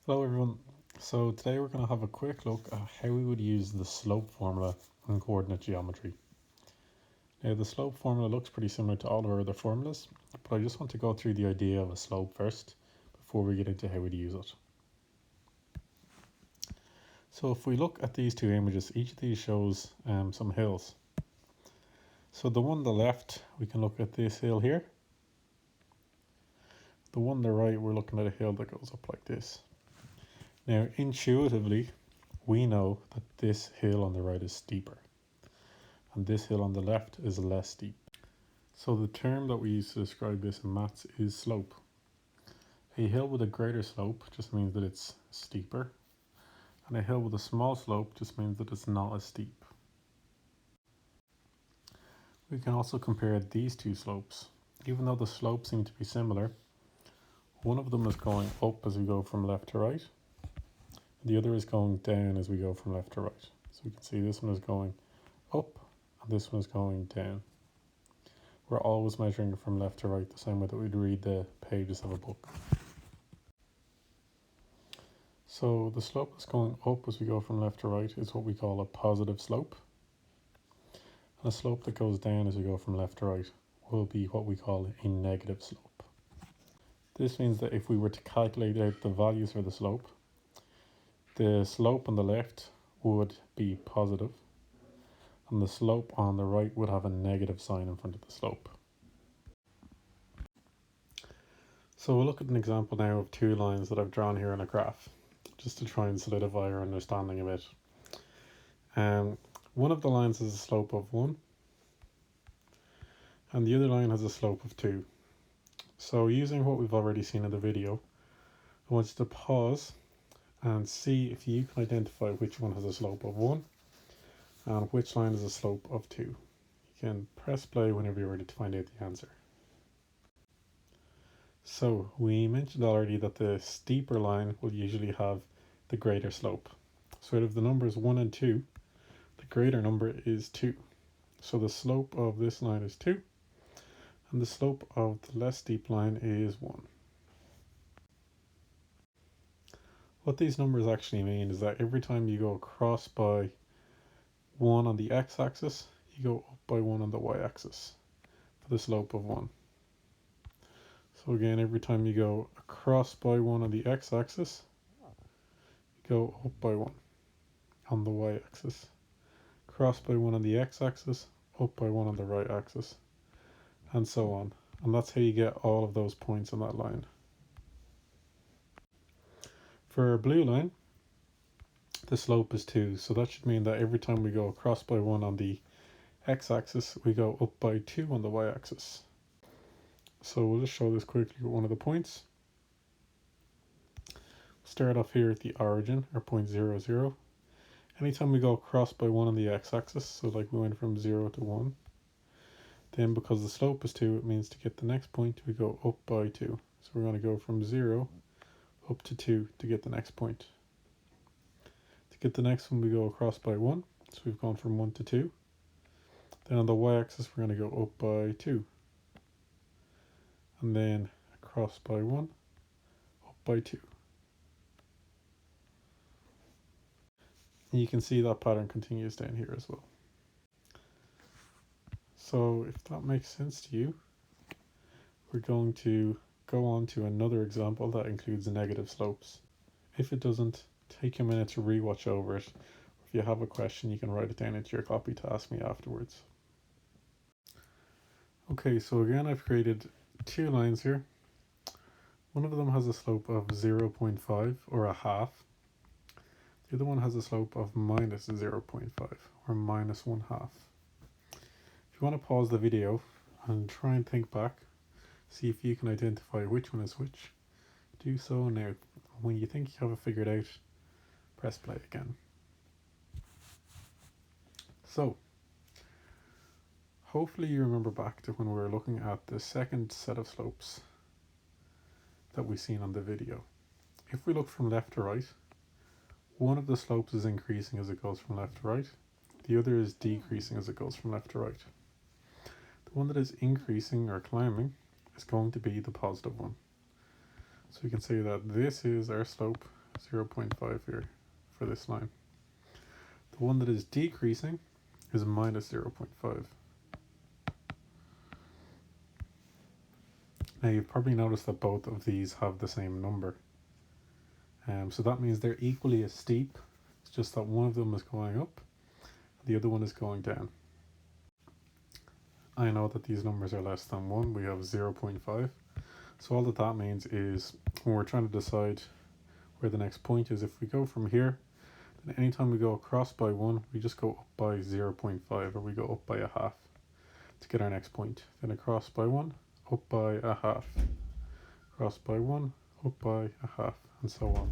Hello everyone. So today we're going to have a quick look at how we would use the slope formula in coordinate geometry. Now the slope formula looks pretty similar to all of our other formulas, but I just want to go through the idea of a slope first before we get into how we'd use it. So if we look at these two images, each of these shows some hills. So the one on the left, we can look at this hill here. The one on the right, we're looking at a hill that goes up like this. Now, intuitively, we know that this hill on the right is steeper, and this hill on the left is less steep. So the term that we use to describe this in maths is slope. A hill with a greater slope just means that it's steeper, and a hill with a small slope just means that it's not as steep. We can also compare these two slopes. Even though the slopes seem to be similar, one of them is going up as we go from left to right, the other is going down as we go from left to right. So we can see this one is going up and this one is going down. We're always measuring from left to right, the same way that we'd read the pages of a book. So the slope that's going up as we go from left to right is what we call a positive slope. And a slope that goes down as we go from left to right will be what we call a negative slope. This means that if we were to calculate out the values for the slope on the left would be positive, and the slope on the right would have a negative sign in front of the slope. So we'll look at an example now of two lines that I've drawn here in a graph, just to try and solidify our understanding of it. One of the lines has a slope of 1, and the other line has a slope of 2. So using what we've already seen in the video, I want you to pause and see if you can identify which one has a slope of 1 and which line has a slope of 2. You can press play whenever you're ready to find out the answer. So we mentioned already that the steeper line will usually have the greater slope. So out of the numbers 1 and 2, the greater number is 2. So the slope of this line is 2, and the slope of the less steep line is 1. What these numbers actually mean is that every time you go across by 1 on the x-axis, you go up by 1 on the y-axis for the slope of 1. So again, every time you go across by 1 on the x-axis, you go up by 1 on the y-axis. Cross by 1 on the x-axis, up by 1 on the right-axis, and so on. And that's how you get all of those points on that line. For our blue line, the slope is 2, so that should mean that every time we go across by 1 on the x-axis, we go up by 2 on the y-axis. So we'll just show this quickly with one of the points. Start off here at the origin, or point 0, 0. Anytime we go across by 1 on the x-axis, so like we went from 0 to 1, then because the slope is 2, it means to get the next point, we go up by 2. So we're going to go from 0 up to 2 to get the next point. To get the next one, we go across by 1, so we've gone from 1 to 2. Then on the y-axis, we're going to go up by 2. And then across by 1, up by 2. And you can see that pattern continues down here as well. So if that makes sense to you, we're going to go on to another example that includes negative slopes. If it doesn't, take a minute to rewatch over it. If you have a question, you can write it down into your copy to ask me afterwards. Okay, so again, I've created two lines here. One of them has a slope of 0.5 or a half. The other one has a slope of minus 0.5 or minus 1/2. If you want to pause the video and try and think back, see if you can identify which one is which, do so now. When you think you have it figured out, press play again. So, hopefully you remember back to when we were looking at the second set of slopes that we've seen on the video. If we look from left to right, one of the slopes is increasing as it goes from left to right. The other is decreasing as it goes from left to right. The one that is increasing or climbing is going to be the positive one. So we can say that this is our slope 0.5 here for this line. The one that is decreasing is minus 0.5. Now you've probably noticed that both of these have the same number. So that means they're equally as steep. It's just that one of them is going up, the other one is going down. I know that these numbers are less than 1. We have 0.5. So all that means is when we're trying to decide where the next point is, if we go from here, then anytime we go across by 1, we just go up by 0.5, or we go up by a half to get our next point. Then across by 1, up by a half. Across by 1, up by a half, and so on.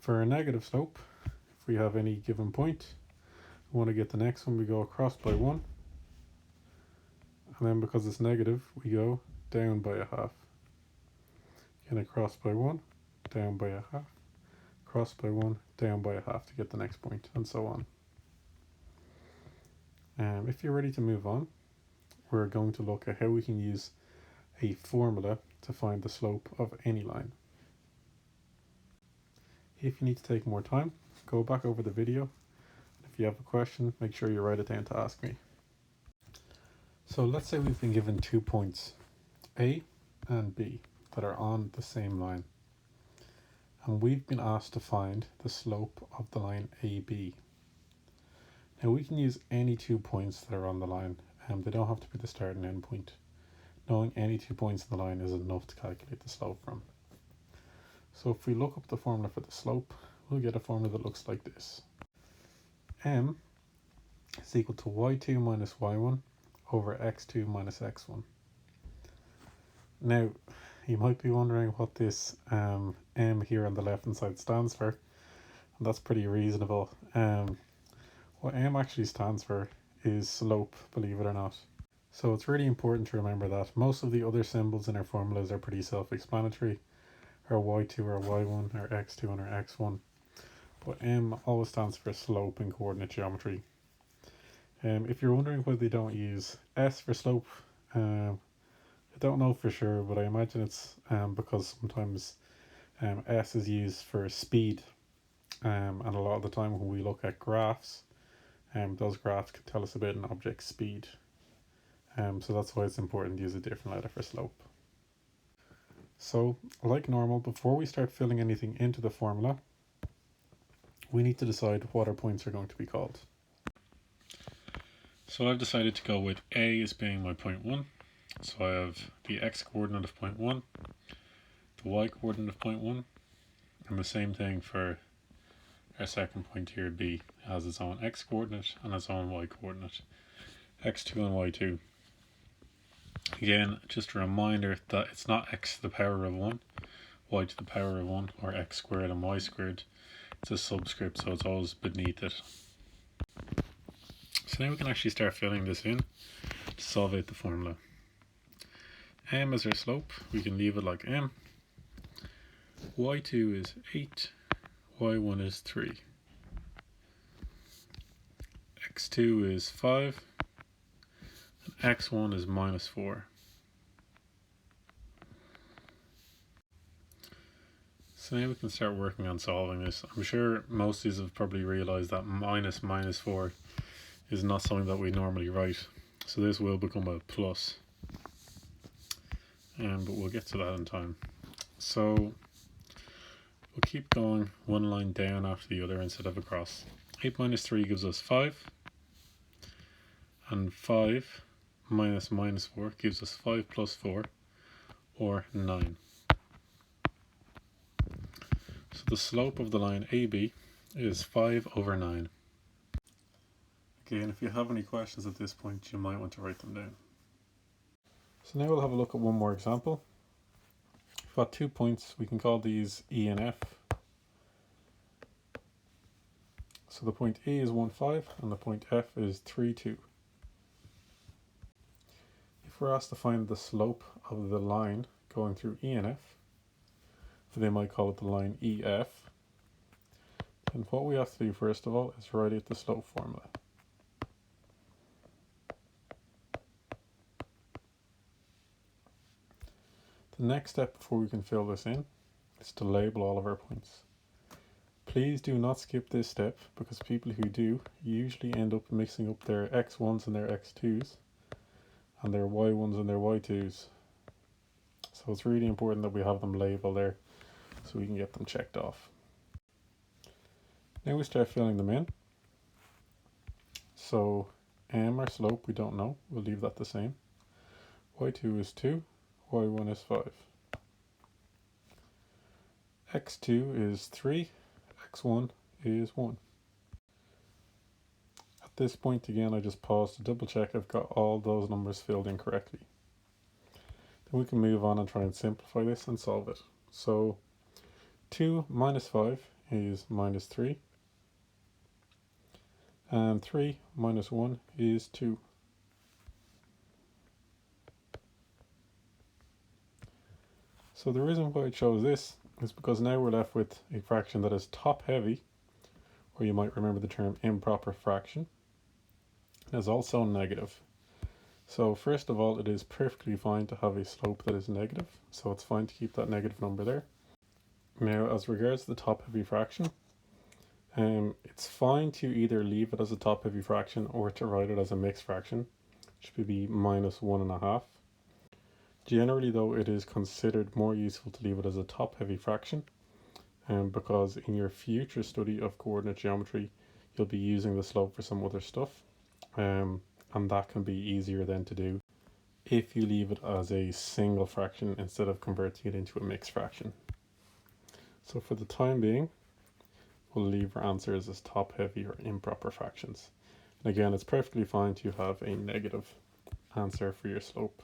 For a negative slope, if we have any given point, we want to get the next one, we go across by 1. And then because it's negative, we go down by a half. Again, across by 1, down by a half. Across by 1, down by a half to get the next point, and so on. If you're ready to move on, we're going to look at how we can use a formula to find the slope of any line. If you need to take more time, go back over the video. If you have a question, make sure you write it down to ask me. So let's say we've been given 2 points, A and B, that are on the same line. And we've been asked to find the slope of the line AB. Now we can use any 2 points that are on the line, and they don't have to be the start and end point. Knowing any 2 points on the line is enough to calculate the slope from. So if we look up the formula for the slope, we'll get a formula that looks like this. M is equal to y2 minus y1 over x2 minus x1. Now, you might be wondering what this M here on the left hand side stands for, and that's pretty reasonable. What M actually stands for is slope, believe it or not. So it's really important to remember that most of the other symbols in our formulas are pretty self-explanatory. Our y2 or y1, our x2 and our x1. But M always stands for slope in coordinate geometry. If you're wondering why they don't use S for slope, I don't know for sure, but I imagine it's because sometimes S is used for speed, and a lot of the time when we look at graphs, those graphs can tell us about an object's speed. So that's why it's important to use a different letter for slope. So, like normal, before we start filling anything into the formula, we need to decide what our points are going to be called. So I've decided to go with A as being my point 1. So I have the x coordinate of point 1, the y coordinate of point 1, and the same thing for our second point here, B. It has its own x coordinate and its own y coordinate, x2 and y2. Again, just a reminder that it's not x to the power of 1, y to the power of 1, or x squared and y squared. It's a subscript, so it's always beneath it. So now we can actually start filling this in to solve out the formula. M is our slope, we can leave it like M. y2 is 8, y1 is 3. x2 is 5, and x1 is minus 4. So now we can start working on solving this. I'm sure most of you have probably realised that minus 4 is not something that we normally write. So this will become a plus. But we'll get to that in time. So we'll keep going one line down after the other instead of across. 8 minus 3 gives us 5. And 5 minus 4 gives us 5 plus 4, or 9. So the slope of the line AB is 5 over 9. Okay, and if you have any questions at this point, you might want to write them down. So now we'll have a look at one more example. We've got 2 points, we can call these E and F. So the point E is 1, 5, and the point F is 3, 2. If we're asked to find the slope of the line going through E and F, so they might call it the line EF, then what we have to do first of all is write out the slope formula. The next step before we can fill this in is to label all of our points. Please do not skip this step, because people who do usually end up mixing up their x1s and their x2s and their y1s and their y2s. So it's really important that we have them labeled there so we can get them checked off. Now we start filling them in. So our slope we don't know, we'll leave that the same. y2 is 2, y1 is 5. x2 is 3, x1 is 1. At this point again I just pause to double check I've got all those numbers filled in correctly. Then we can move on and try and simplify this and solve it. So 2 minus 5 is minus 3, and 3 minus 1 is 2. So the reason why I chose this is because now we're left with a fraction that is top heavy, or you might remember the term improper fraction. It is also negative. So first of all, it is perfectly fine to have a slope that is negative, so it's fine to keep that negative number there. Now as regards to the top heavy fraction, it's fine to either leave it as a top heavy fraction or to write it as a mixed fraction, which would be minus 1.5. Generally though, it is considered more useful to leave it as a top heavy fraction, because in your future study of coordinate geometry you'll be using the slope for some other stuff, and that can be easier then to do if you leave it as a single fraction instead of converting it into a mixed fraction. So for the time being, we'll leave our answers as top heavy or improper fractions. And again, it's perfectly fine to have a negative answer for your slope.